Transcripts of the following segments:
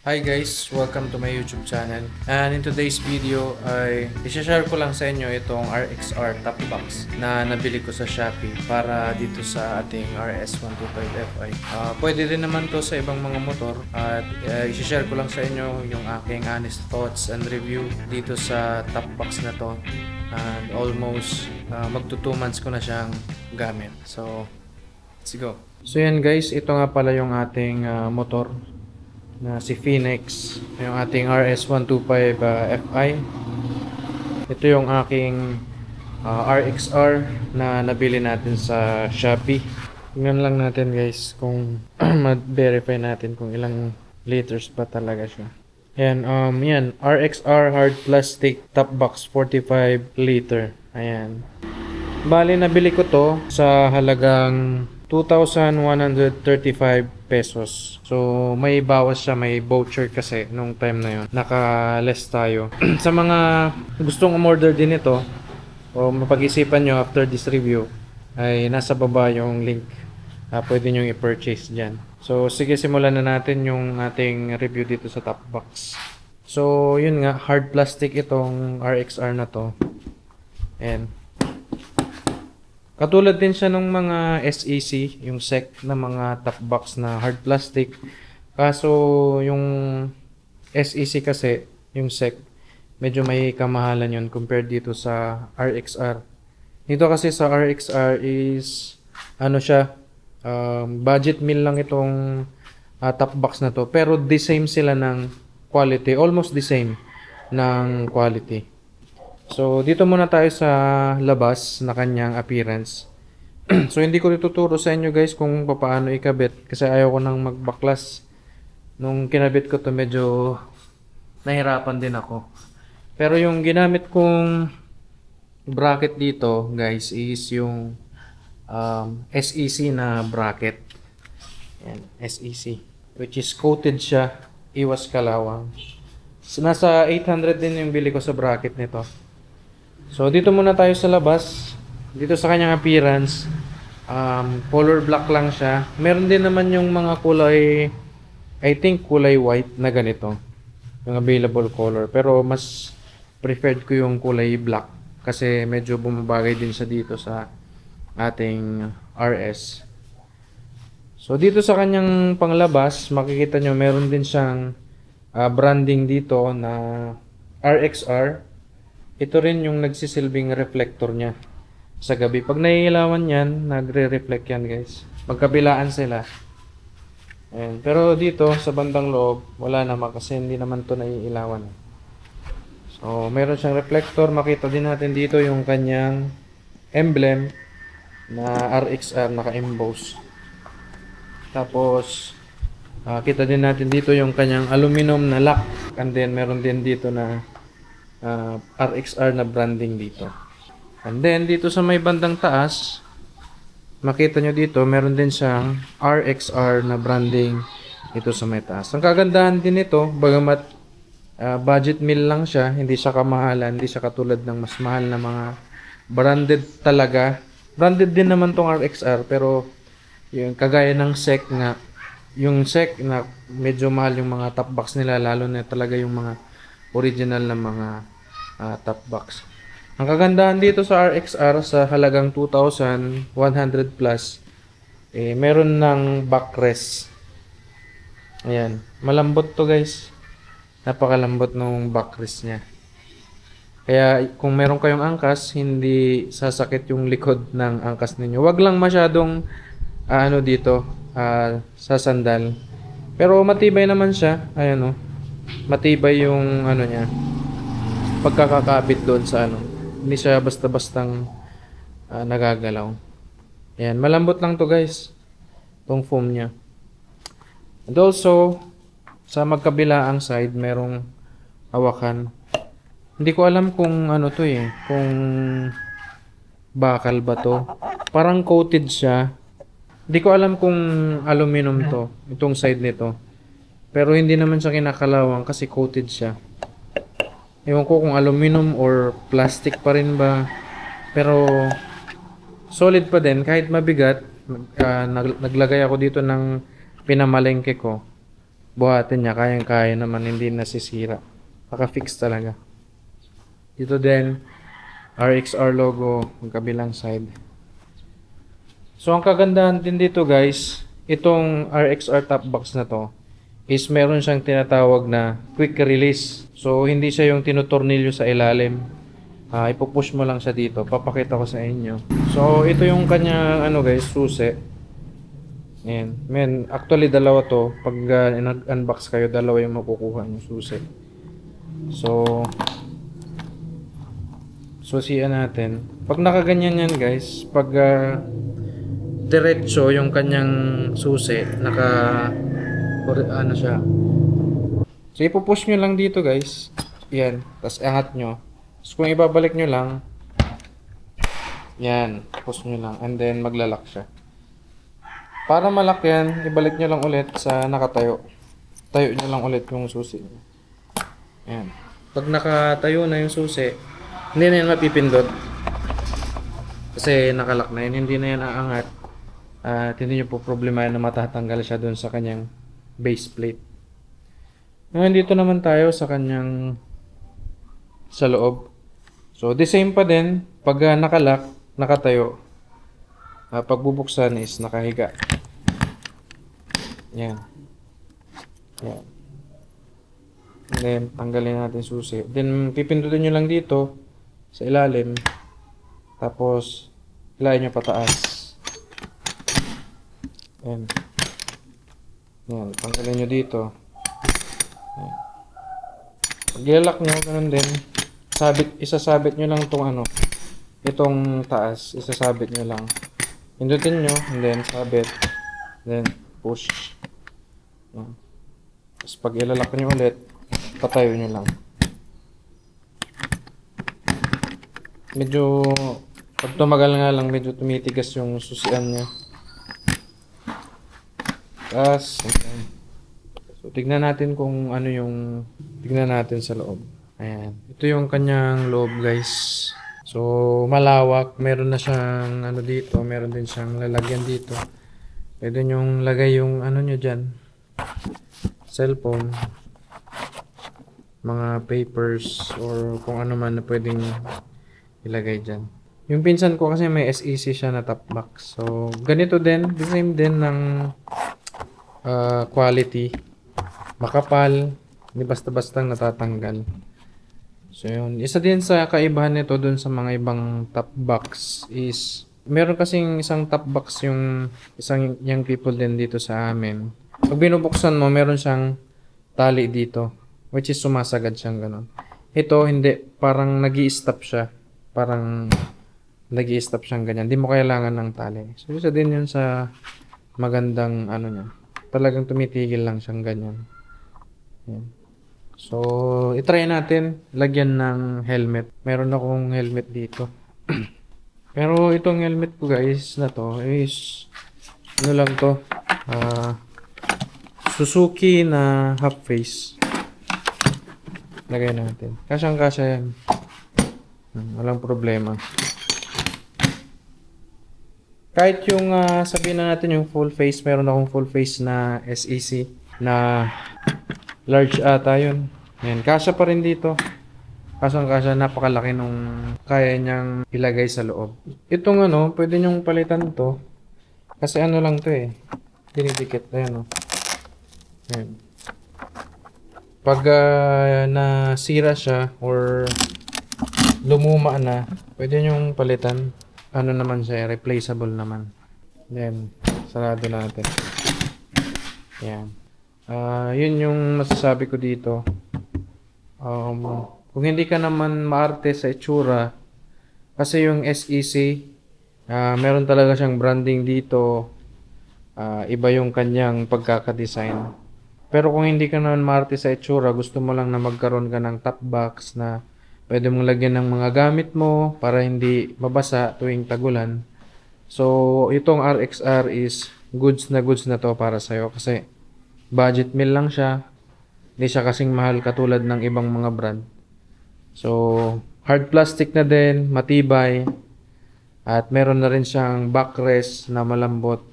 Hi guys! Welcome to my YouTube channel. And in today's video ay i-share ko lang sa inyo itong RXR top box na nabili ko sa Shopee para dito sa ating RS125Fi. Pwede rin naman to sa ibang mga motor at i-share ko lang sa inyo yung aking honest thoughts and review dito sa top box na to. And almost magto 2 months ko na siyang gamit. So, let's go! So yan guys, ito nga pala yung ating motor na si Phoenix, yung ating RS125 Fi. Ito yung aking RXR na nabili natin sa Shopee. Tingnan lang natin guys kung ma-verify natin kung ilang liters pa talaga siya. Ayan, yan, RXR hard plastic top box 45 liter. Ayan. Bali, nabili ko to sa halagang 2,135 pesos. So, may bawas siya, may voucher kasi nung time na yun. Naka-less tayo. Sa mga gustong umorder din ito, o mapag-isipan nyo after this review, ay nasa baba yung link. Pwede nyo i-purchase dyan. So, sige, simulan na natin yung ating review dito sa top box. So, yun nga, hard plastic itong RXR na to. And katulad din siya ng mga SEC, yung SEC na mga top box na hard plastic. Kaso yung SEC kasi, yung SEC, medyo may kamahalan yun compared dito sa RXR. Dito kasi sa RXR is, ano siya, budget meal lang itong top box na to. Pero the same sila ng quality, almost the same ng quality. So, dito muna tayo sa labas na kanyang appearance. So, hindi ko ituturo sa inyo guys kung paano ikabit kasi ayaw ko nang magbaklas. Nung kinabit ko to medyo nahirapan din ako. Pero yung ginamit kong bracket dito guys is yung SEC na bracket. Yan, SEC. Which is coated siya, iwas kalawang. So, nasa 800 din yung bili ko sa bracket nito. So, dito muna tayo sa labas. Dito sa kanyang appearance, color black lang siya. Meron din naman yung mga kulay, I think kulay white na ganito. Yung available color. Pero mas preferred ko yung kulay black. Kasi medyo bumabagay din siya dito sa ating RS. So, dito sa kanyang panglabas, makikita nyo meron din siyang branding dito na RXR. Ito rin yung nagsisilbing reflector niya sa gabi. Pag naiilawan yan, nagre-reflect yan guys. Magkabilaan sila. Ayan. Pero dito sa bandang loob, wala naman kasi hindi naman to naiilawan. So, meron siyang reflector. Makita din natin dito yung kanyang emblem na RXR naka-emboss. Tapos, kita din natin dito yung kanyang aluminum na lock. And then, meron din dito na RXR na branding dito. And then dito sa may bandang taas, makita nyo dito meron din siyang RXR na branding dito sa may taas. Ang kagandahan din nito, bagamat budget meal lang siya, hindi siya kamahalan, hindi siya katulad ng mas mahal na mga branded talaga. Branded din naman tong RXR pero yung kagaya ng SEC nga, yung SEC na medyo mahal yung mga top box nila, lalo na talaga yung mga original na mga top box. Ang kagandahan dito sa RXR sa halagang 2,100 plus, meron ng backrest. Ayan, malambot to guys. Napakalambot ng backrest niya. Kaya kung meron kayong angkas, hindi sasakit yung likod ng angkas ninyo. Wag lang masyadong ano dito, sa sandal. Pero matibay naman siya. Ayan oh. Matibay yung ano niya, pagkakakabit doon sa ano, hindi siya basta-bastang nagagalaw. Ayan, malambot lang to guys, tong foam niya. And also sa magkabilaang side merong hawakan. Hindi ko alam kung ano to kung bakal ba to, parang coated siya. Hindi ko alam kung aluminum to, itong side nito. Pero hindi naman siya kinakalawang kasi coated siya. Ewan ko kung aluminum or plastic pa rin ba. Pero solid pa din kahit mabigat. Naglagay ako dito ng pinamalengke ko buhatin niya, kayang-kaya naman, hindi nasisira. Naka-fix talaga. Dito din, RXR logo, ang kabilang side. So, ang kagandahan din dito guys, itong RXR top box na to, is meron siyang tinatawag na quick release. So, hindi siya yung tinutornilyo sa ilalim. Ipupush mo lang siya dito. Papakita ko sa inyo. So, ito yung kanyang ano guys, susi. Ayan. Men, actually dalawa to. Pag nag-unbox kayo, dalawa yung makukuha yung susi. So, susian natin. Pag nakaganyan yan guys, pag diretso yung kanyang susi, ano siya. So, ipupush nyo lang dito guys. Yan. Tapos angat nyo. So, kung ibabalik nyo lang, yan. Push nyo lang. And then, maglalak siya. Para malak yan, ibalik nyo lang ulit sa nakatayo. Tayo nyo lang ulit yung susi. Yan. Pag nakatayo na yung susi, hindi na yan mapipindot. Kasi nakalak na yan. Hindi na yan aangat. At hindi nyo po problema na matatanggal siya dun sa kanyang base plate. Ngayon dito naman tayo sa kanyang sa loob. So the same pa din pag nakalock, nakatayo. Pag bubuksan is nakahiga. Yan. Yan. And then tanggalin natin susi. Then pipindutin nyo lang dito sa ilalim. Tapos hilahin nyo pataas. Yan. Yan, tanggalin nyo dito. Yan. Pag ilalak nyo, ganun din. Isasabit nyo lang itong taas. Isasabit nyo lang. Pindutin nyo, and then sabit. Then push. Yan. Tapos pag ilalak nyo ulit, patayo nyo lang. Medyo, pag tumagal nga lang, medyo tumitigas yung susian niya. Tapos, okay. So, tignan natin kung ano yung tignan natin sa loob. Ayan. Ito yung kanyang loob, guys. So, malawak. Meron na siyang ano dito. Meron din siyang lalagyan dito. Pwede nyong lagay yung ano nyo dyan. Cellphone. Mga papers or kung ano man na pwedeng ilagay dyan. Yung pinsan ko kasi may SEC siya na top box. So, ganito din. The same din ng quality. Makapal. Hindi basta-bastang natatanggal. So, yun. Isa din sa kaibahan nito dun sa mga ibang top box is meron kasing isang top box yung isang young people din dito sa amin. Pag binubuksan mo, meron siyang tali dito. Which is sumasagad siyang ganun. Ito, hindi. Parang nag-i-stop siya. Parang nag-i-stop siyang ganyan. Hindi mo kailangan ng tali. So, isa din yun sa magandang ano niya. Talagang tumitigil lang siyang ganyan. Yan. So, itry natin lagyan ng helmet. Meron akong helmet dito. Pero itong helmet ko guys na to is ano lang to? Suzuki na half face. Lagay natin. Kasyang-kasya yan. Walang problema. Kahit yung sabihin na natin yung full face, meron akong full face na SEC na large ata yun. Yan, kasya pa rin dito. Kasya, napakalaki nung kaya niyang ilagay sa loob. Itong ano, pwede nyong palitan to. Kasi ano lang to eh. Dinidikit. Ayan o. Yan. Pag nasira siya or lumuma na, pwede nyong palitan. Ano naman siya, replaceable naman. Then, sarado natin. Yan. Yun yung masasabi ko dito. Kung hindi ka naman maarte sa itsura, kasi yung SEC, meron talaga siyang branding dito. Iba yung kanyang pagkakadesign. Pero kung hindi ka naman maarte sa itsura, gusto mo lang na magkaroon ka ng top box na pwede mong lagyan ng mga gamit mo para hindi mabasa tuwing tagulan. So, itong RXR is goods na to para sa'yo kasi budget meal lang siya. Hindi siya kasing mahal katulad ng ibang mga brand. So, hard plastic na din, matibay. At meron na rin siyang backrest na malambot.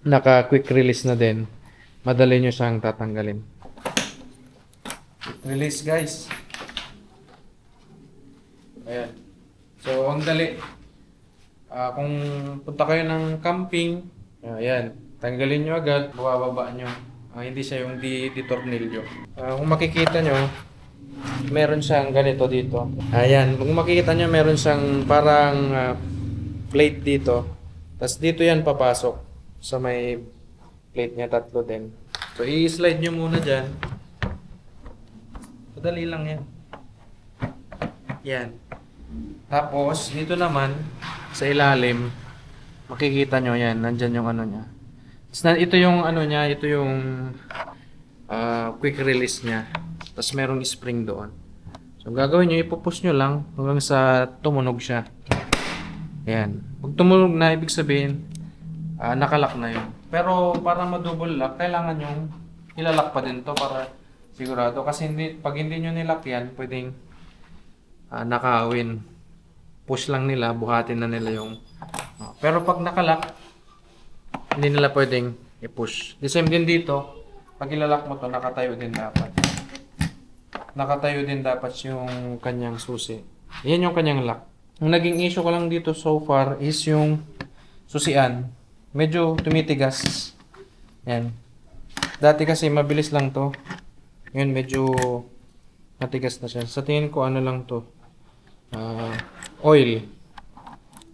Naka quick release na din. Madali nyo siyang tatanggalin. Release guys. Ayan. So, ang dali. Kung punta kayo ng camping, ayan, tanggalin nyo agad, bababa nyo. Hindi siya yung di-tornilyo. Kung makikita nyo, meron siyang ganito dito. Ayan, kung makikita nyo, meron siyang parang plate dito. Tapos dito yan papasok sa may plate niya, tatlo din. So, i-slide nyo muna dyan. Madali lang yan. Yan. Tapos, dito naman, sa ilalim, makikita nyo yan, nandyan yung ano niya. Ito yung ano niya, ito yung quick release niya. Tapos merong spring doon. So, ang gagawin nyo, ipupush nyo lang hanggang sa tumunog siya. Ayan. Pag tumunog na, ibig sabihin, nakalock na yun. Pero para ma-double lock, kailangan yung ilalak pa din to para sigurado. Kasi pag hindi nyo nilock yan, pwedeng nakawin. Push lang nila, buhatin na nila yung... pero pag nakalock, hindi nila pwedeng i-push. The same din dito, pag ilalock mo to, nakatayo din dapat. Nakatayo din dapat yung kanyang susi. Yan yung kanyang lock. Ang naging issue ko lang dito so far is yung susian. Medyo tumitigas. Yan. Dati kasi mabilis lang to. Ngayon medyo matigas na siya. Sa tingin ko ano lang to. Oil.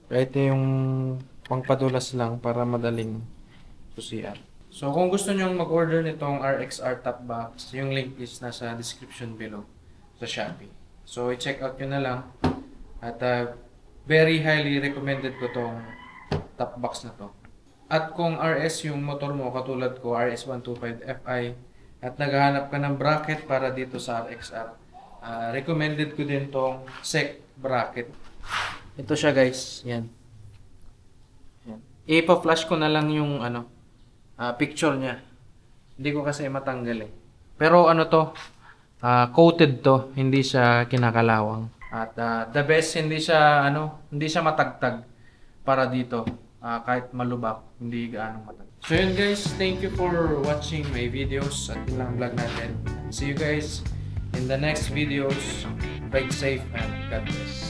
Ito yung pangpadulas lang para madaling susian. So kung gusto nyo mag-order nitong RXR top box, yung link is nasa description below sa Shopee. So i-check out nyo na lang. At very highly recommended ko tong top box na to. At kung RS yung motor mo, katulad ko, RS125 Fi, at naghahanap ka ng bracket para dito sa RXR, recommended ko din tong SEC bracket. Ito siya guys, yan. Yan. Ipa-flash ko na lang yung picture niya. Hindi ko kasi matanggal eh. Pero ano to, coated to, hindi siya kinakalawang. At the best, hindi siya matagtag para dito. Kahit malubak, hindi gaano matagtag. So yun guys, thank you for watching my videos at ilang vlog natin. See you guys in the next videos. Ride safe and God bless.